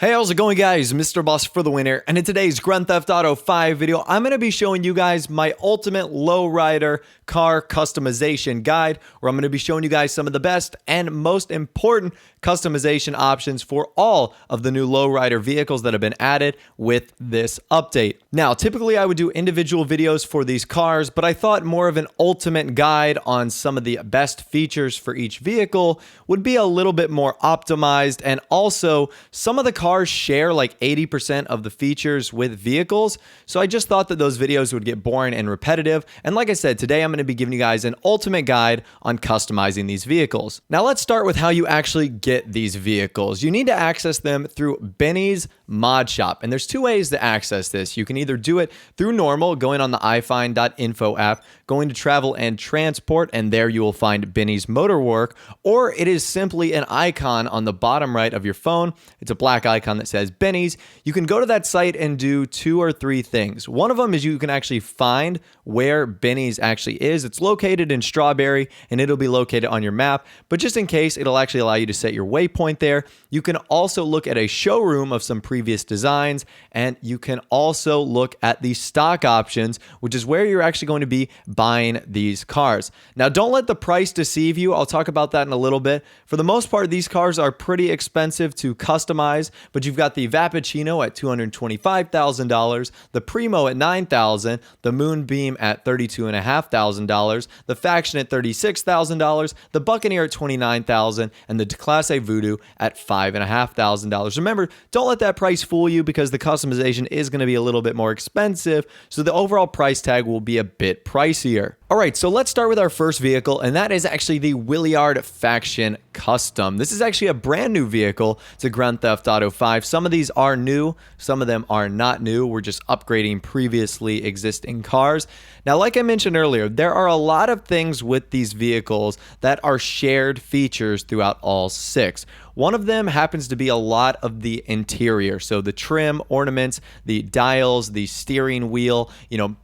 Hey, how's it going, guys? Mr. Boss for the winner, and in today's Grand Theft Auto 5 video, I'm going to be showing you guys my ultimate lowrider car customization guide, where I'm going to be showing you guys some of the best and most important customization options for all of the new lowrider vehicles that have been added with this update. Now, typically I would do individual videos for these cars, but I thought more of an ultimate guide on some of the best features for each vehicle would be a little bit more optimized, and also some of the cars share like 80% of the features with vehicles, so I just thought that those videos would get boring and repetitive. And like I said, today I'm going to be giving you guys an ultimate guide on customizing these vehicles. Now let's start with how you actually get these vehicles. You need to access them through Benny's mod shop, and there's two ways to access this. You can either do it through normal, going on the iFind.info app, going to travel and transport, and there you will find Benny's Motorwork, or it is simply an icon on the bottom right of your phone. It's a black icon that says Benny's. You can go to that site and do two or three things. One of them is you can actually find where Benny's actually is. It's located in Strawberry, and it'll be located on your map, but just in case, it'll actually allow you to set your waypoint there. You can also look at a showroom of some previous designs, and you can also look at the stock options, which is where you're actually going to be buying these cars. Now, don't let the price deceive you. I'll talk about that in a little bit. For the most part, these cars are pretty expensive to customize, but you've got the Vapid Chino at $225,000, the Primo at $9,000, the Moonbeam at $32,500, the Faction at $36,000, the Buccaneer at $29,000, and the Declasse Voodoo at $5,500. Remember, don't let that price fool you, because the customization is going to be a little bit more expensive, so the overall price tag will be a bit pricier. All right, so let's start with our first vehicle, and that is actually the Willard Faction Custom. This is actually a brand new vehicle to Grand Theft Auto 5. Some of these are new, some of them are not new. We're just upgrading previously existing cars. Now, like I mentioned earlier, there are a lot of things with these vehicles that are shared features throughout all six. One of them happens to be a lot of the interior. So the trim, ornaments, the dials, the steering wheel,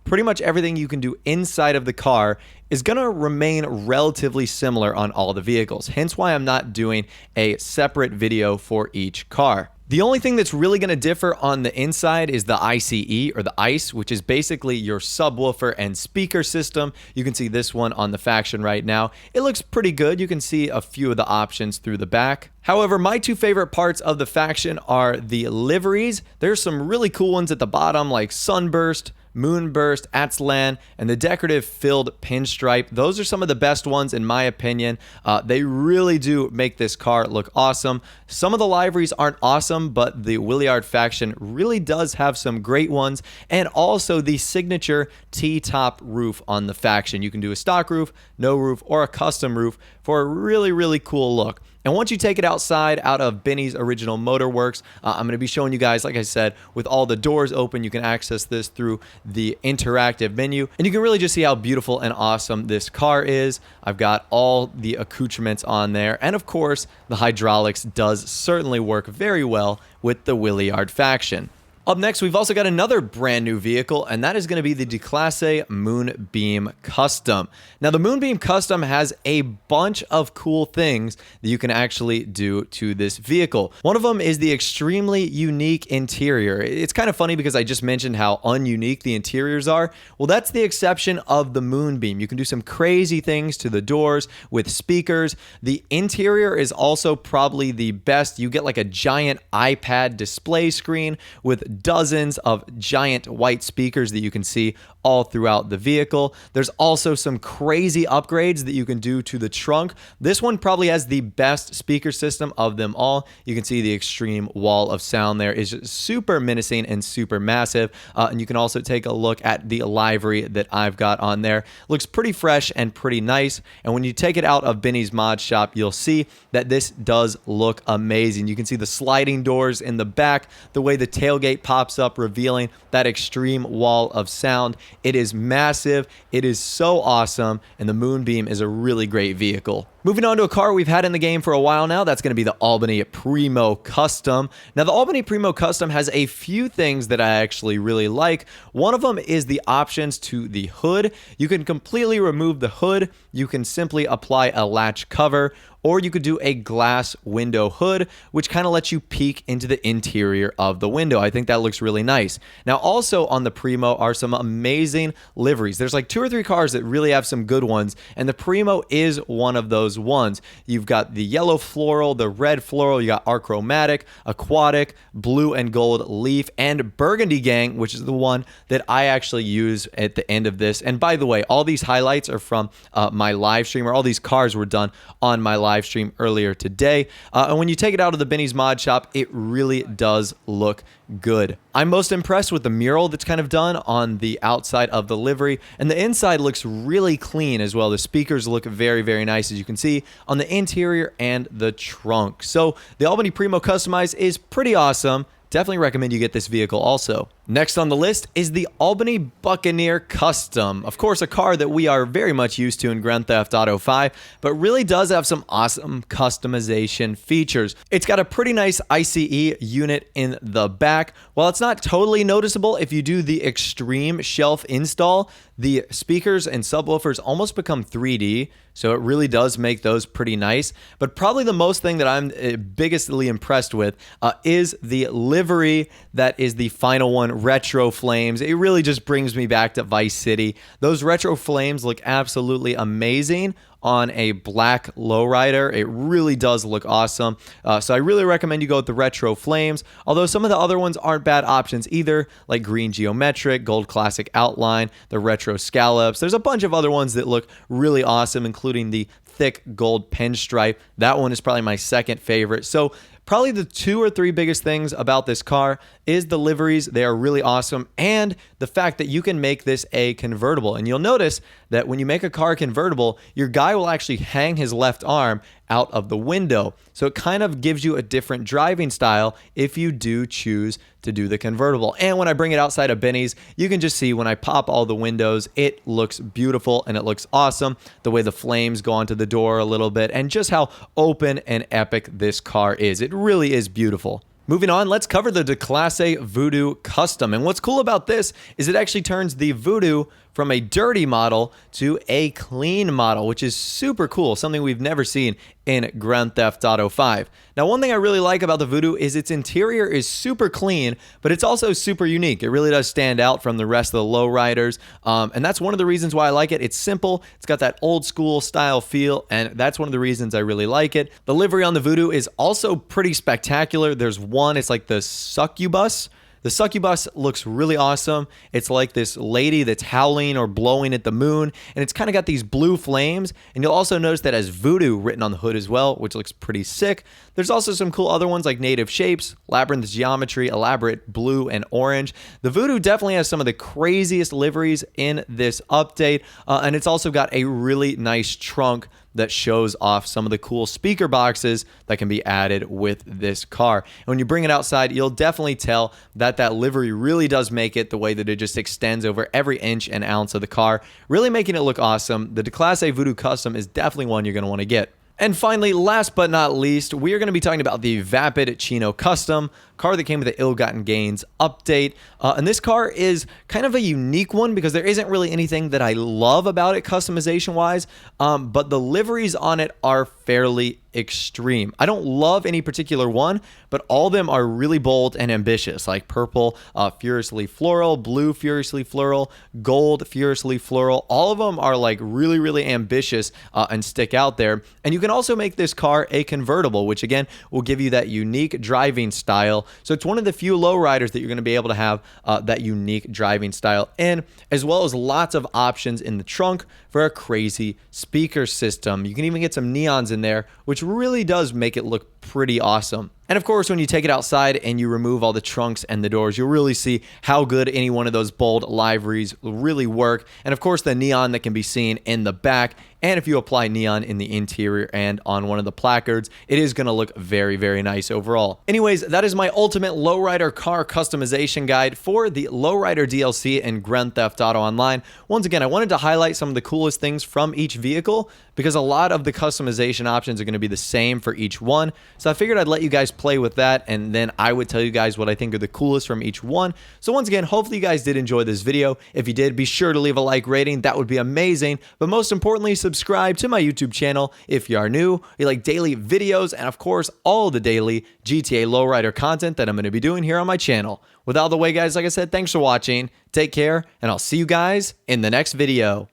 pretty much everything you can do inside of the car is going to remain relatively similar on all the vehicles. Hence why I'm not doing a separate video for each car. The only thing that's really going to differ on the inside is the ICE, or the ICE, which is basically your subwoofer and speaker system. You can see this one on the Faction right now. It looks pretty good. You can see a few of the options through the back. However, my two favorite parts of the Faction are the liveries. There's some really cool ones at the bottom, like Sunburst, Moonburst, Atzlan, and the decorative filled pinstripe. Those are some of the best ones in my opinion. They really do make this car look awesome. Some of the liveries aren't awesome, but the Willard Faction really does have some great ones, and also the signature T-top roof on the Faction. You can do a stock roof, no roof, or a custom roof for a really, really cool look. And once you take it outside, out of Benny's original Motorworks, I'm going to be showing you guys, like I said, with all the doors open, you can access this through the interactive menu. And you can really just see how beautiful and awesome this car is. I've got all the accoutrements on there. And of course, the hydraulics does certainly work very well with the Willard Faction. Up next, we've also got another brand new vehicle, and that is going to be the Declasse Moonbeam Custom. Now, the Moonbeam Custom has a bunch of cool things that you can actually do to this vehicle. One of them is the extremely unique interior. It's kind of funny because I just mentioned how ununique the interiors are. Well, that's the exception of the Moonbeam. You can do some crazy things to the doors with speakers. The interior is also probably the best. You get like a giant iPad display screen with dozens of giant white speakers that you can see all throughout the vehicle. There's also some crazy upgrades that you can do to the trunk. This one probably has the best speaker system of them all. You can see the extreme wall of sound there is just super menacing and super massive. And you can also take a look at the livery that I've got on there. Looks pretty fresh and pretty nice. And when you take it out of Benny's mod shop, you'll see that this does look amazing. You can see the sliding doors in the back, the way the tailgate pops up, revealing that extreme wall of sound. It is massive, it is so awesome, and the Moonbeam is a really great vehicle. Moving on to a car we've had in the game for a while now, that's going to be the Albany Primo Custom. Now, the Albany Primo Custom has a few things that I actually really like. One of them is the options to the hood. You can completely remove the hood. You can simply apply a latch cover, or you could do a glass window hood, which kind of lets you peek into the interior of the window. I think that looks really nice. Now, also on the Primo are some amazing liveries. There's like 2 or 3 cars that really have some good ones, and the Primo is one of those ones. You've got the yellow floral, the red floral, you got achromatic, aquatic, blue and gold leaf, and burgundy gang, which is the one that I actually use at the end of this. And by the way, all these highlights are from my live stream, or all these cars were done on my live stream earlier today. And when you take it out of the Benny's Mod Shop, it really does look good. I'm most impressed with the mural that's kind of done on the outside of the livery, and the inside looks really clean as well. The speakers look very, very nice, as you can see on the interior and the trunk. So the Albany Primo Customized is pretty awesome. Definitely recommend you get this vehicle also. Next on the list is the Albany Buccaneer Custom. Of course, a car that we are very much used to in Grand Theft Auto 5, but really does have some awesome customization features. It's got a pretty nice ICE unit in the back. While it's not totally noticeable, if you do the extreme shelf install, the speakers and subwoofers almost become 3D, so it really does make those pretty nice. But probably the most thing that I'm biggestly impressed with is the livery that is the final one, Retro Flames. It really just brings me back to Vice City. Those Retro Flames look absolutely amazing on a black Lowrider. It really does look awesome. So I really recommend you go with the Retro Flames, although some of the other ones aren't bad options either, like Green Geometric, Gold Classic Outline, the Retro Scallops. There's a bunch of other ones that look really awesome, including the thick gold pinstripe. That one is probably my second favorite. So probably the 2 or 3 biggest things about this car is the liveries. They are really awesome, and the fact that you can make this a convertible. And you'll notice that when you make a car convertible, your guy will actually hang his left arm out of the window. So it kind of gives you a different driving style if you do choose to do the convertible. And when I bring it outside of Benny's, you can just see when I pop all the windows, it looks beautiful and it looks awesome. The way the flames go onto the door a little bit, and just how open and epic this car is. It really is beautiful. Moving on, let's cover the Declasse Voodoo Custom. And what's cool about this is it actually turns the Voodoo from a dirty model to a clean model, which is super cool, something we've never seen in Grand Theft Auto 5. Now, one thing I really like about the Voodoo is its interior is super clean, but it's also super unique. It really does stand out from the rest of the Lowriders, and that's one of the reasons why I like it. It's simple, it's got that old school style feel, and that's one of the reasons I really like it. The livery on the Voodoo is also pretty spectacular. There's one, it's like the succubus. The succubus looks really awesome. It's like this lady that's howling or blowing at the moon, and it's kind of got these blue flames. And you'll also notice that has Voodoo written on the hood as well, which looks pretty sick. There's also some cool other ones like native shapes, labyrinth geometry, elaborate blue and orange. The Voodoo definitely has some of the craziest liveries in this update, and it's also got a really nice trunk that shows off some of the cool speaker boxes that can be added with this car. And when you bring it outside, you'll definitely tell that that livery really does make it the way that it just extends over every inch and ounce of the car, really making it look awesome. The Declasse Voodoo Custom is definitely one you're going to want to get. And finally, last but not least, we are going to be talking about the Vapid Chino Custom, car that came with the Ill-Gotten Gains update. And this car is kind of a unique one because there isn't really anything that I love about it customization-wise, but the liveries on it are fairly extreme. I don't love any particular one, but all of them are really bold and ambitious, like purple, furiously floral, blue, furiously floral, gold, furiously floral. All of them are like really, really ambitious and stick out there. And you can also make this car a convertible, which again will give you that unique driving style. So it's one of the few lowriders that you're going to be able to have that unique driving style in, as well as lots of options in the trunk for a crazy speaker system. You can even get some neons in there, which really does make it look pretty awesome. And of course, when you take it outside and you remove all the trunks and the doors, you'll really see how good any one of those bold liveries really work. And of course, the neon that can be seen in the back. And if you apply neon in the interior and on one of the placards, it is going to look very, very nice overall. Anyways, that is my ultimate lowrider car customization guide for the Lowrider DLC in Grand Theft Auto Online. Once again, I wanted to highlight some of the coolest things from each vehicle because a lot of the customization options are going to be the same for each one. So I figured I'd let you guys play with that, and then I would tell you guys what I think are the coolest from each one. So once again, hopefully you guys did enjoy this video. If you did, be sure to leave a like rating. That would be amazing. But most importantly, subscribe to my YouTube channel if you are new, you like daily videos, and of course, all the daily GTA Lowrider content that I'm going to be doing here on my channel. With all the way, guys, like I said, thanks for watching. Take care, and I'll see you guys in the next video.